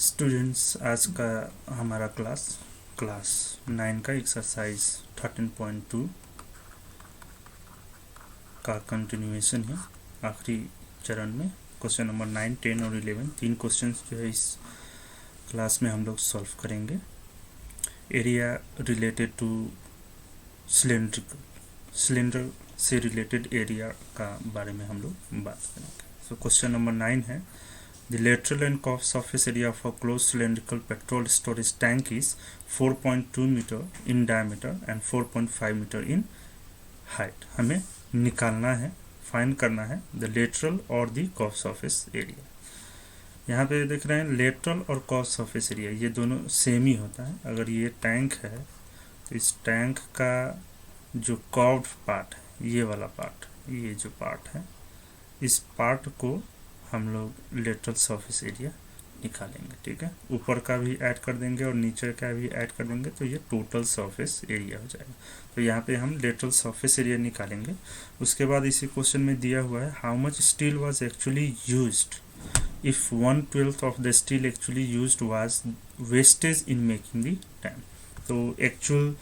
Students, आज का हमारा क्लास 9 का एक्सरसाइज 13.2 का कंटिन्यूएशन है। आखिरी चरण में क्वेश्चन नंबर 9, 10 और 11 तीन क्वेश्चंस जो है इस क्लास में हम लोग सॉल्व करेंगे। एरिया रिलेटेड टू सिलेंडर से रिलेटेड एरिया का बारे में हम लोग बात करेंगे। सो क्वेश्चन नंबर 9 है, the lateral and curved surface area of a closed cylindrical petrol storage tank is 4.2 meter in diameter and 4.5 meter in height। हमें निकालना है, फाइंड करना है the lateral और the curved surface area। यहाँ पे देख रहे हैं lateral और curved surface area ये दोनों सेम ही होता है। अगर ये टैंक है तो इस टैंक का जो कर्व्ड पार्ट है, ये वाला पार्ट, ये जो पार्ट है, इस पार्ट को हम लोग लेटरल सरफेस एरिया निकालेंगे। ठीक है, ऊपर का भी ऐड कर देंगे और नीचे का भी ऐड कर देंगे तो ये टोटल सरफेस एरिया हो जाएगा। तो यहाँ पे हम लेटरल सरफेस एरिया निकालेंगे। उसके बाद इसी क्वेश्चन में दिया हुआ है how much steel was actually used if 1/12 of the steel actually used was wastage in making the tank. तो एक्चुअल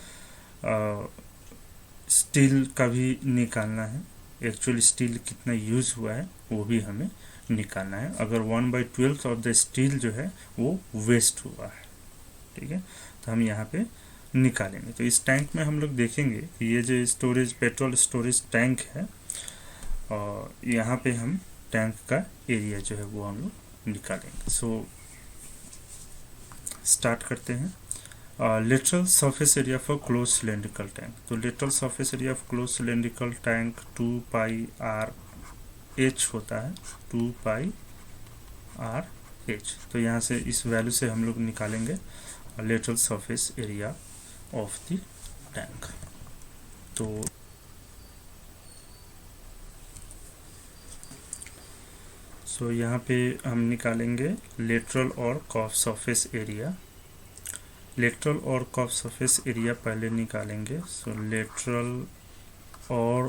स्टील का भी निकालना है, एक्चुअल स्टील कितना यूज हुआ है वो भी हमें निकालना है। अगर 1/12 ऑफ द स्टील जो है वो वेस्ट हुआ है, ठीक है, तो हम यहाँ पे निकालेंगे। तो इस टैंक में हम लोग देखेंगे कि ये जो स्टोरेज पेट्रोल स्टोरेज टैंक है और यहाँ पे हम टैंक का एरिया जो है वो हम लोग निकालेंगे। सो स्टार्ट करते हैं। Lateral surface area for close cylindrical tank. तो lateral surface area of close cylindrical tank 2πr/h होता है, 2πr/h। तो यहाँ से इस वैल्यू से हम लोग निकालेंगे lateral surface area of the tank. तो यहाँ पे हम निकालेंगे लेटरल और कर्व सरफेस एरिया। लेटरल और कर्व सरफेस एरिया पहले निकालेंगे। सो लेटरल और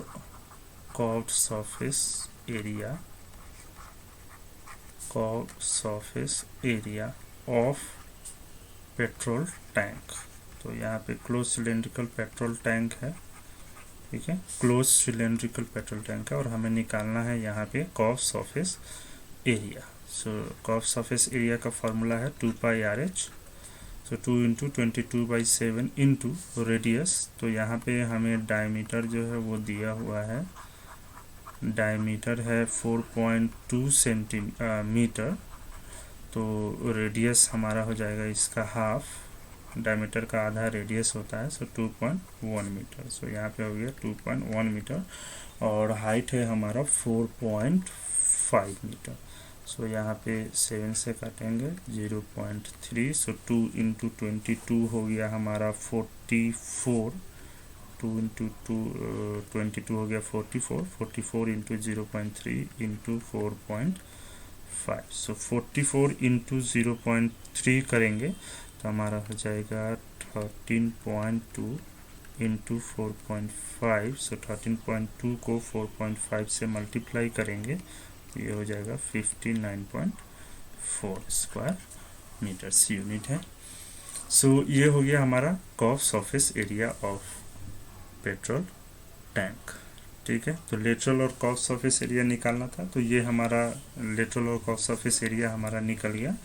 curve surface area of petrol tank. तो यहाँ पे क्लोज सिलेंड्रिकल पेट्रोल टैंक है, ठीक है, क्लोज सिलेंड्रिकल पेट्रोल टैंक है और हमें निकालना है यहाँ पे कर्व सरफेस एरिया। सो कर्व सरफेस एरिया का फॉर्मूला है 2πr/h। तो 2 × 22/7 इंटू रेडियस। तो यहाँ पे हमें डायमीटर जो है वो दिया हुआ है, डायमीटर है 4.2 सेंटीमीटर। तो रेडियस हमारा हो जाएगा इसका हाफ, डायमीटर का आधा रेडियस होता है, सो 2.1 मीटर। सो यहाँ पे हो गया 2.1 मीटर और हाइट है हमारा 4.5 मीटर। सो यहाँ पे 7 से काटेंगे 0.3। सो 2 × 22 हो गया हमारा 44। 2 × 22 हो गया 44। 44 × 0.3 × 4.5। सो 44 × 0.3 करेंगे तो हमारा हो जाएगा 13.2 × 4.5। सो 13.2 को 4.5 से मल्टीप्लाई करेंगे तो ये हो जाएगा 59.4 स्क्वायर मीटर्स यूनिट है। सो ये हो गया हमारा curve surface area of petrol tank. ठीक है, तो लेटरल और कर्व सरफेस एरिया निकालना था, तो ये हमारा लेटरल और कर्व सरफेस एरिया हमारा निकल गया।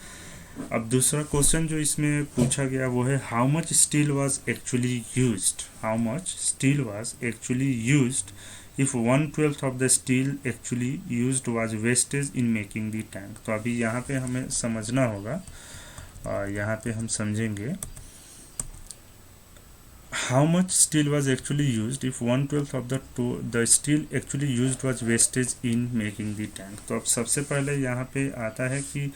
अब दूसरा क्वेश्चन जो इसमें पूछा गया वो है how much steel was actually used. How much steel was actually used if 1/12 of the steel actually used was wastage in making the tank। तो अभी यहाँ पे हमें समझना होगा, यहाँ पे हम समझेंगे how much steel was actually used if 1/12 of the steel actually used was wastage in making the tank। तो अब सबसे पहले यहाँ पे आता है कि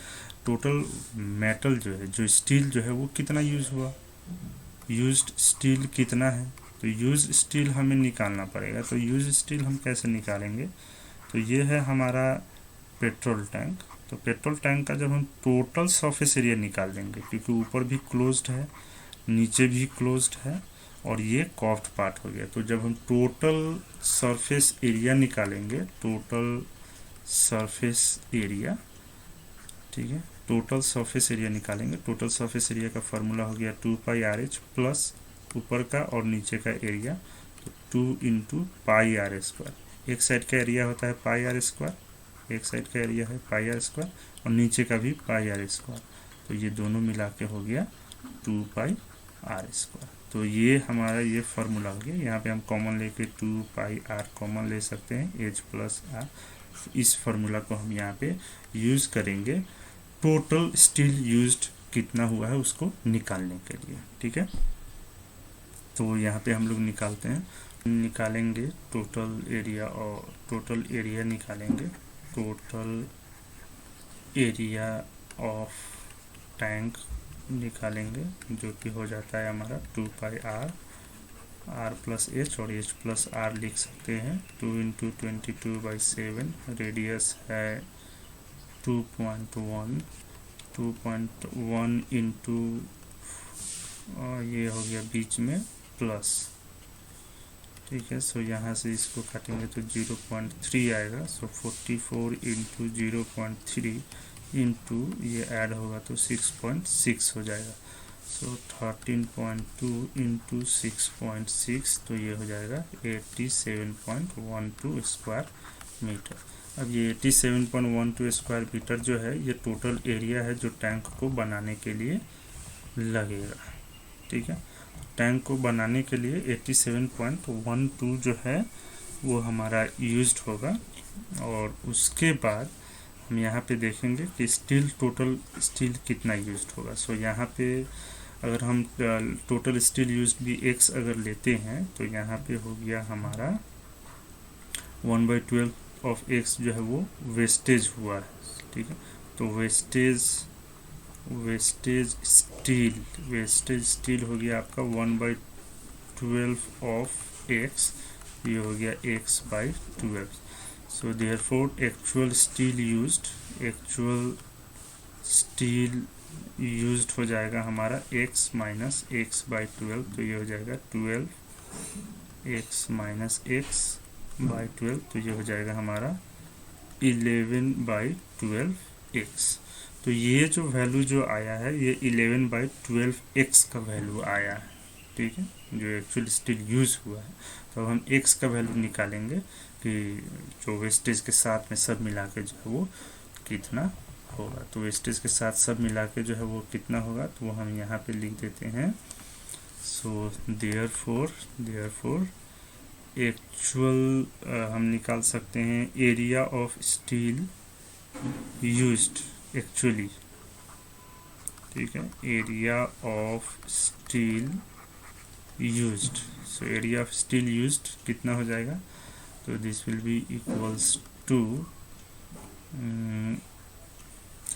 टोटल मेटल जो है, जो स्टील जो है वो कितना यूज हुआ, यूज्ड स्टील कितना है, तो यूज स्टील हमें निकालना पड़ेगा। तो यूज स्टील हम कैसे निकालेंगे, तो ये है हमारा पेट्रोल टैंक। तो पेट्रोल टैंक का जब हम टोटल सरफेस एरिया निकाल देंगे, क्योंकि ऊपर भी क्लोज्ड है नीचे भी क्लोज्ड है और ये कर्व्ड पार्ट हो गया, तो जब हम टोटल सरफेस एरिया निकालेंगे, टोटल सरफेस एरिया ठीक है। टोटल सरफेस एरिया निकालेंगे। टोटल सरफेस एरिया का फॉर्मूला हो गया 2πRH प्लस ऊपर का और नीचे का एरिया, तो 2 इंटू पाई आर स्क्वायर। एक साइड का एरिया होता है पाई आर स्क्वायर, एक साइड का एरिया है पाई आर स्क्वायर और नीचे का भी पाई आर स्क्वायर, तो ये दोनों मिला के हो गया 2πR स्क्वायर। तो ये हमारा ये फार्मूला हो गया। यहाँ पे हम कॉमन लेके 2πR कॉमन ले सकते हैं, H प्लस आर। इस फार्मूला को हम यहाँ पे यूज़ करेंगे टोटल स्टील यूज्ड कितना हुआ है उसको निकालने के लिए, ठीक है। तो यहाँ पे हम लोग निकालेंगे टोटल एरिया, और टोटल एरिया निकालेंगे, टोटल एरिया ऑफ टैंक निकालेंगे, जो कि हो जाता है हमारा 2πR, R प्लस एच और H प्लस आर लिख सकते हैं। 2 इंटू 22/7, रेडियस है 2.1 इंटू ये हो गया बीच में प्लस, ठीक है। सो यहाँ से इसको काटेंगे तो 0.3 आएगा। सो 44 इंटू 0.3 इंटू ये ऐड होगा तो 6.6 हो जाएगा। सो 13.2 इंटू 6.6, तो ये हो जाएगा 87.12 स्क्वायर मीटर। अब ये 87.12 स्क्वायर मीटर जो है ये टोटल एरिया है जो टैंक को बनाने के लिए लगेगा, ठीक है। टैंक को बनाने के लिए 87.12 जो है वो हमारा यूज्ड होगा। और उसके बाद हम यहाँ पे देखेंगे कि टोटल स्टील कितना यूज्ड होगा। सो यहाँ पे अगर हम टोटल स्टील यूज्ड भी x अगर लेते हैं तो यहाँ पे हो गया हमारा 1/12 ऑफ x जो है वो वेस्टेज हुआ है, ठीक है। तो वेस्टेज स्टील हो गया आपका 1/12 ऑफ x, ये हो गया x/12। So therefore actual steel used हो जाएगा हमारा x माइनस x/12, तो ये हो जाएगा 12x माइनस x/12, तो ये हो जाएगा हमारा 11/12x। तो ये जो वैल्यू जो आया है ये 11/12x का वैल्यू आया है, ठीक है, जो एक्चुअल स्टील यूज हुआ है। तो हम x का वैल्यू निकालेंगे कि जो वेस्टेज के साथ में सब मिला के जो है वो कितना होगा। तो वेस्टेज के साथ सब मिला के जो है वो कितना होगा, तो वो हम यहाँ पे लिख देते हैं। सो देयरफॉर एक्चुअल हम निकाल सकते हैं area of steel used actually, ठीक है, area of steel used. So area of steel used कितना हो जाएगा, तो this will be equals to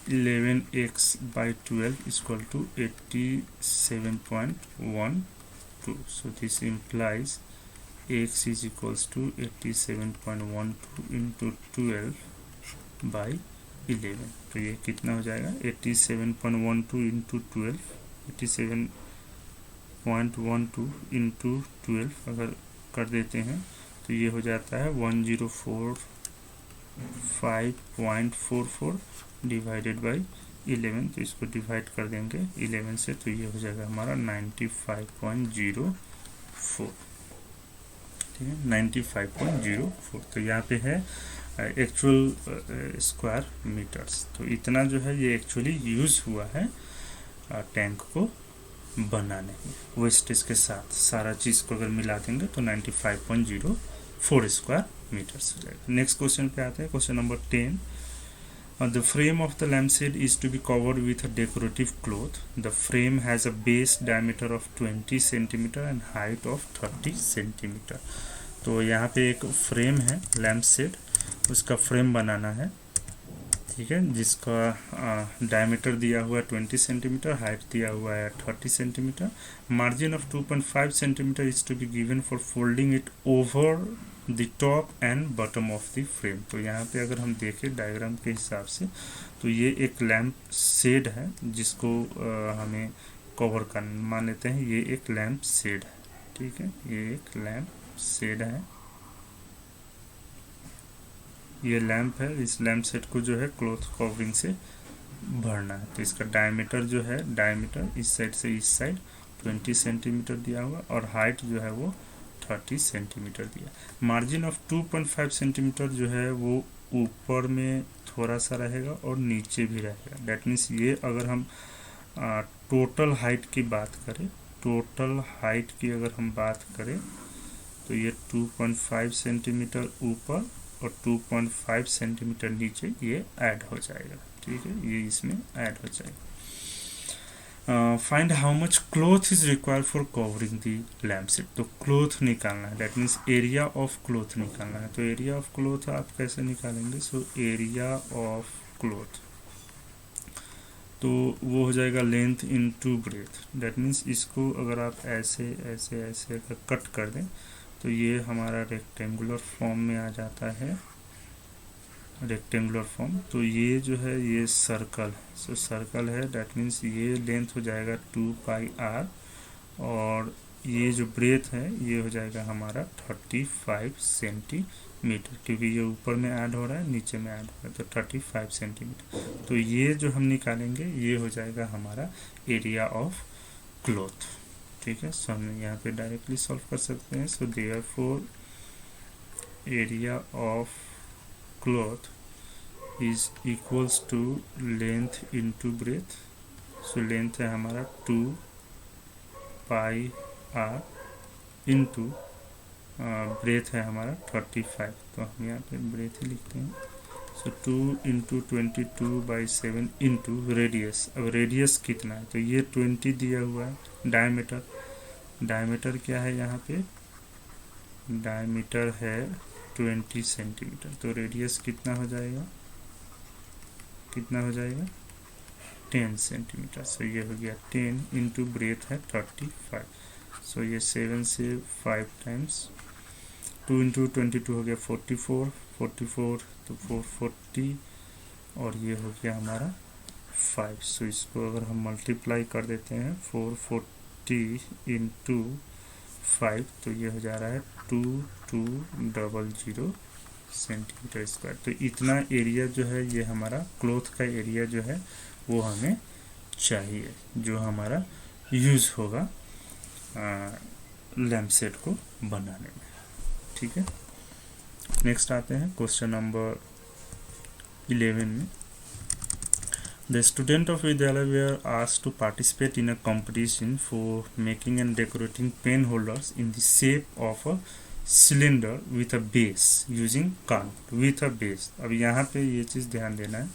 11x/12 equal to 87.12. So this implies x is equals to 87.12 into 12/11। तो ये कितना हो जाएगा 87.12 into 12, 87.12 into 12 अगर कर देते हैं तो ये हो जाता है 1045.44 डिवाइडेड बाई 11। तो इसको डिवाइड कर देंगे 11 से, तो ये हो जाएगा हमारा 95.04, ठीक है, 95.04। तो यहाँ पे है एक्चुअल स्क्वायर मीटर्स। तो इतना जो है ये एक्चुअली यूज हुआ है टैंक को बनाने में। वेस्टेज के साथ सारा चीज़ को अगर मिला देंगे तो 95.04 स्क्वायर मीटर्स हो जाएगा। नेक्स्ट क्वेश्चन पे आते हैं, question number 10। The frame of the lampshade is to be covered with a decorative cloth. The frame has a base diameter of 20 cm and height of 30 cm. तो यहाँ पे एक frame है लैम्पशेड, उसका फ्रेम बनाना है, ठीक है, जिसका डायमीटर दिया हुआ है 20 सेंटीमीटर, हाइट दिया हुआ है 30 centimetre. Margin of 2.5 centimetre is to be given for folding it over the top and bottom of the frame. तो यहाँ पे अगर हम देखें डायग्राम के हिसाब से तो ये एक लैम्प शेड है जिसको हमें कवर करना, मान लेते हैं ये एक लैम्प शेड है, ठीक है, ये एक लैम्प शेड है, ये लैम्प है। इस लैम्प शेड को जो है क्लॉथ कवरिंग से भरना है। तो इसका डायमीटर जो है, डायमीटर इस साइड से इस साइड 20 सेंटीमीटर दिया हुआ और हाइट जो है वो 30 सेंटीमीटर दिया। मार्जिन ऑफ 2.5 सेंटीमीटर जो है वो ऊपर में थोड़ा सा रहेगा और नीचे भी रहेगा। डेट मीन्स ये अगर हम टोटल हाइट की बात करें, टोटल हाइट की अगर हम बात करें तो ये 2.5 सेंटीमीटर ऊपर और 2.5 सेंटीमीटर नीचे ये ऐड हो जाएगा। ठीक है, ये इसमें ऐड हो जाएगा। Find how much cloth is required for covering the lamp set. तो क्लॉथ निकालना है, that means area of cloth निकालना है। तो एरिया ऑफ क्लॉथ आप कैसे निकालेंगे? सो एरिया ऑफ क्लॉथ तो वो हो जाएगा length into breath. That means इसको अगर आप ऐसे ऐसे ऐसे कट कर दें तो ये हमारा रेक्टेंगुलर फॉर्म में आ जाता है, रेक्टेंगुलर फॉर्म। तो ये जो है ये सर्कल, सो सर्कल है, डेट मीन्स ये लेंथ हो जाएगा 2πr और ये जो ब्रेथ है ये हो जाएगा हमारा 35 सेंटीमीटर, क्योंकि ये ऊपर में ऐड हो रहा है नीचे में ऐड हो रहा है, तो 35 सेंटीमीटर। तो ये जो हम निकालेंगे ये हो जाएगा हमारा एरिया ऑफ क्लॉथ। ठीक है, सो हम यहाँ पे डायरेक्टली सॉल्व कर सकते हैं। So therefore area of cloth is equals to length into breadth. So length है हमारा 2πr इंटू ब्रेथ है हमारा 35। तो हम यहाँ पे ब्रेथ ही लिखते हैं। सो 2 इंटू 22/7 इंटू रेडियस। अब रेडियस कितना है? तो ये 20 दिया हुआ है। डायमीटर, डायमीटर क्या है यहाँ पे? डायमीटर है 20 सेंटीमीटर। तो रेडियस कितना हो जाएगा? कितना हो जाएगा? 10 सेंटीमीटर। सो ये हो गया 10 इंटू ब्रेथ है 35। सो ये 7 से 5 टाइम्स 2 इंटू 22 हो गया 44 तो 440 और ये हो गया हमारा 5। सो इसको अगर हम मल्टीप्लाई कर देते हैं 440 इंटू 5 तो ये हो जा रहा है 2200 सेंटीमीटर स्क्वायर। तो इतना एरिया जो है ये हमारा क्लॉथ का एरिया जो है वो हमें चाहिए, जो हमारा यूज़ होगा लैम्प सेट को बनाने में। ठीक है, नेक्स्ट आते हैं क्वेश्चन नंबर 11 में। The student of Vidyalaya were asked to participate in a competition for making and decorating pen holders in the shape of a cylinder with a base using cardboard with a base। अब यहाँ पे ये चीज़ ध्यान देना है,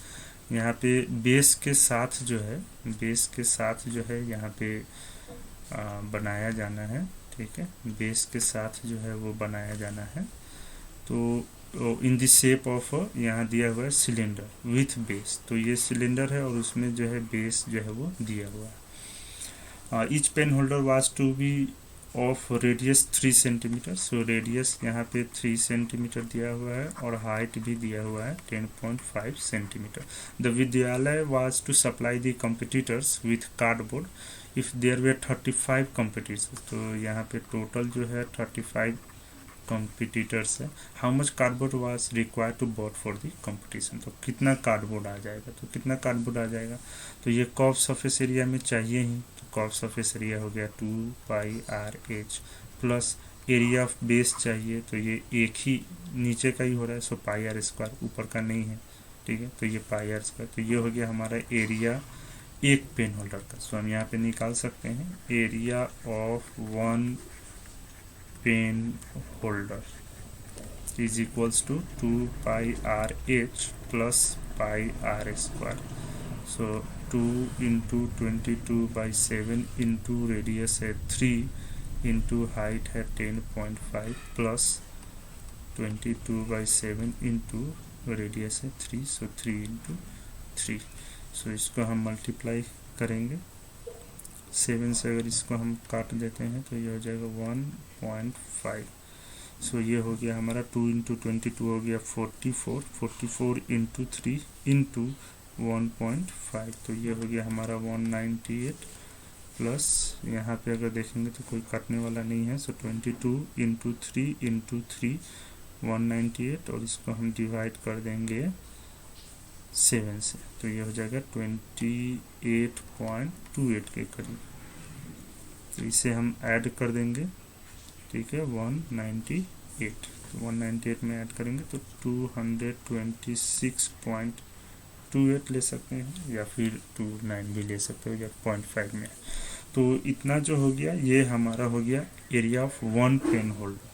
यहाँ पे base के साथ जो है, बेस के साथ जो है यहाँ पे बनाया जाना है। ठीक है, बेस के साथ जो है वो बनाया जाना है। तो इन द शेप ऑफ यहाँ दिया हुआ है सिलेंडर विथ बेस। तो ये सिलेंडर है और उसमें जो है बेस जो है वो दिया हुआ है। Each pen holder was to be of radius 3 centimetre. So radius यहाँ पे 3 सेंटीमीटर दिया हुआ है और हाइट भी दिया हुआ है 10.5 centimetre. The vidyalaya was to supply the competitors with cardboard if there were 35 competitors. तो यहाँ पे टोटल जो है 35 कॉम्पिटिटर्स है। How much cardboard was required to bought for the competition. तो कितना कार्डबोर्ड आ जाएगा? तो कितना कार्डबोर्ड आ जाएगा? तो ये कर्व सरफेस एरिया में चाहिए ही, तो कर्व सरफेस एरिया हो गया 2πrh plus area of base चाहिए, तो ये एक ही नीचे का ही हो रहा है, सो πr², ऊपर का नहीं है। ठीक है, तो ये πr²। तो ये हो गया हमारा एरिया एक पेन होल्डर का। सो हम यहाँ पे निकाल सकते हैं area of 1 pen holder is equals to 2πrh plus πr²। सो 2 इंटू 22/7 इंटू रेडियस है 3 इंटू हाइट है 10.5 प्लस 22/7 इंटू रेडियस है 3, सो 3 इंटू 3। सो इसको हम मल्टीप्लाई करेंगे 7 से, अगर इसको हम काट देते हैं तो ये हो जाएगा 1.5। सो ये हो गया हमारा 2 इंटू 22 हो गया 44 इंटू 3 इंटू 1.5, तो ये हो गया हमारा 198 प्लस यहाँ पे अगर देखेंगे तो कोई काटने वाला नहीं है। सो 22 इंटू 3 इंटू 3 198 और इसको हम डिवाइड कर देंगे 7 से, तो ये हो जाएगा 28.28 के करीब। तो इसे हम ऐड कर देंगे, ठीक है, 198, तो 198 में ऐड करेंगे तो 226.28 ले सकते हैं, या फिर 29 भी ले सकते हो, या 0.5 में। तो इतना जो हो गया ये हमारा हो गया area of one pen holder,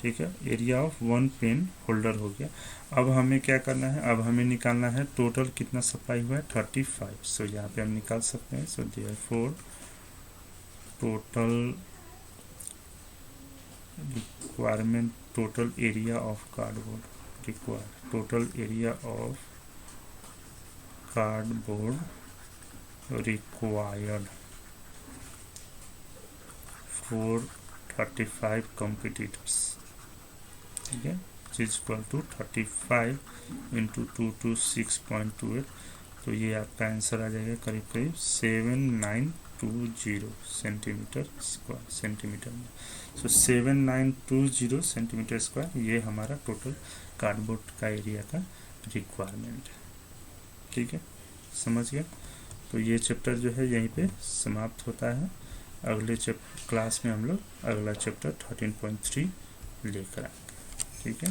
ठीक है, area of one pen holder हो गया। अब हमें क्या करना है, अब हमें निकालना है टोटल कितना सप्लाई हुआ है, 35। सो यहाँ पे हम निकाल सकते हैं। So therefore total requirement, total area of cardboard require, total area of cardboard required for 35 competitors, ठीक है, इज इक्वल टू 35 इंटू 226.28, तो ये आपका आंसर आ जाएगा करीब करीब 7920 सेंटीमीटर स्क्वायर, सेंटीमीटर में। सो 7920 सेंटीमीटर स्क्वायर ये हमारा टोटल कार्डबोर्ड का एरिया का रिक्वायरमेंट है, ठीक है, समझ गया। तो ये चैप्टर जो है यहीं पे समाप्त होता है। अगले क्लास में हम लोग अगला चैप्टर 13.3 लेकर आएंगे, ठीक है।